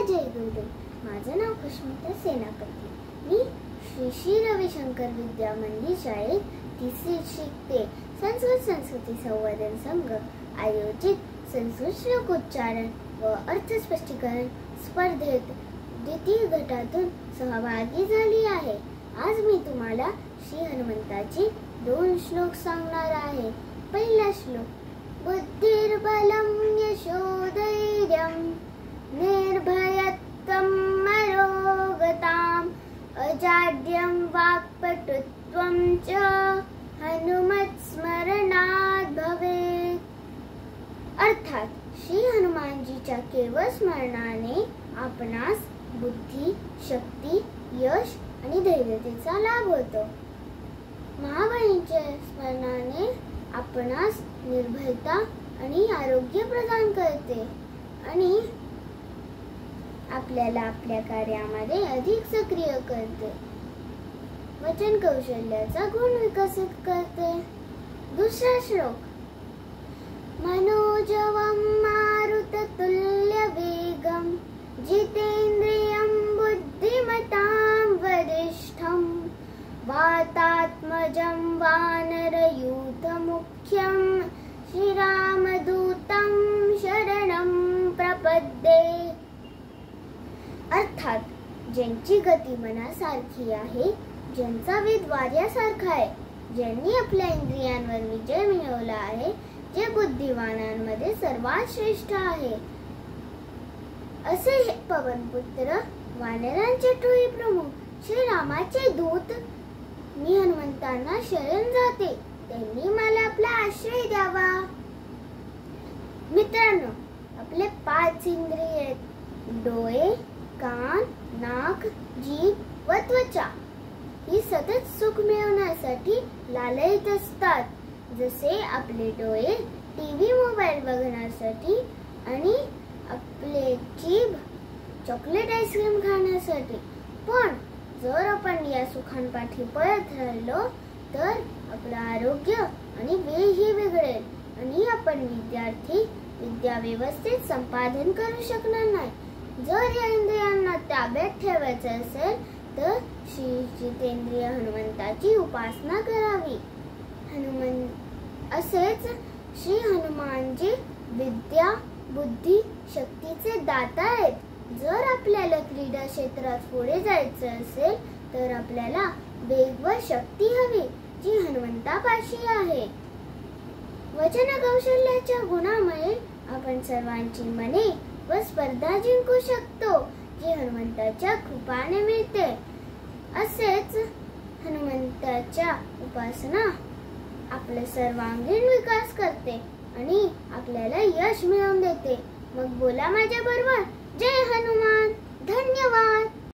जय गुरुदेव. माझं नाव कुष्मिता सेनापती. मी श्री रविशंकर विद्या मंदिर शाळेत तिसरी शिकते. संस्कृती संवर्धन संघ आयोजित संस्कृत श्लोकोच्चारण व अर्थ स्पष्टीकरण स्पर्धेत द्वितीय गटातून सहभागी झाली आहे. आज मी तुम्हाला श्री हनुमंताचे 2 श्लोक सांगणार आहे. पहिला श्लोक. बुद्धिर्बलं यशोधैर्यं निर्भयत्वं मरोगताम् अजाड्यं वाक्पटुत्वं च हनुमत्स्मरणात् भवेत्. अर्थात श्री हनुमानजीच्या केवळ स्मरणाने आपणास बुद्धी, शक्ती, यश आणि धैर्यतेचा लाभ होतो. महाबळीच्या स्मरणाने आपणास निर्भयता आणि आरोग्य प्रदान करते आणि आपल्याला आपल्या कार्यामध्ये अधिक सक्रिय करते. वचन कौशल्याचा गुण विकसित करते. दुसरा श्लोक. मनोजवं मारुततुल्य वेगं जितेंद्रियं बुद्धिमतां वरिष्ठं वातात्मजं वानरयूथमुख्यं श्रीरामदूतं शरणं प्रपद्ये. अर्थात ज्यांची गती मनासारखी आहे, ज्यांचा वेग वाऱ्यासारखा आहे, ज्यांनी आपल्या इंद्रियांवर विजय मिळवला आहे, जे बुद्धिवानांमध्ये सर्वात श्रेष्ठ आहे, असे हे पवनपुत्र वानरांचे टोळी प्रमुख श्रीरामाचे दूत. मी हनुमंतांना शरण जाते, त्यांनी मला आपला आश्रय द्यावा. मित्रांनो, आपले 5 इंद्रिय आहेत. डोळे, कान, नाक, जीभ व त्वचा ही सतत सुख मिळवण्यासाठी लालयित असतात. जसे आपले डोळे टीव्ही मोबाईल बघण्यासाठी आणि आपले जीभ चॉकलेट आईस्क्रीम खाण्यासाठी. पण जर आपण या सुखांपाठी पळत राहिलो तर आपलं आरोग्य आणि वेळही बिघडेल आणि आपण विद्या व्यवस्थित संपादन करू शकणार नाही. जर या इंद्रियांना ताब्यात ठेवायचं असेल तर श्री जितेंद्रिय हनुमंताची उपासना करावी. असेच श्री हनुमानजी विद्या, बुद्धी, शक्तीचे दाता आहेत. जर आपल्याला क्रीडा क्षेत्रात पुढे जायचं असेल तर आपल्याला वेग व शक्ती हवी, जी हनुमंतापाशी आहे. वचन कौशल्याच्या गुणामुळे आपण सर्वांची मने व स्पर्धा जिंकू शकतो, जी हनुमंताच्या कृपाने मिळते. असेच हनुमंताच्या उपासना आपला सर्वांगीण विकास करते आणि आपल्याला यश मिळवून देते. मग बोला माझ्या बरोबर, जय हनुमान. धन्यवाद.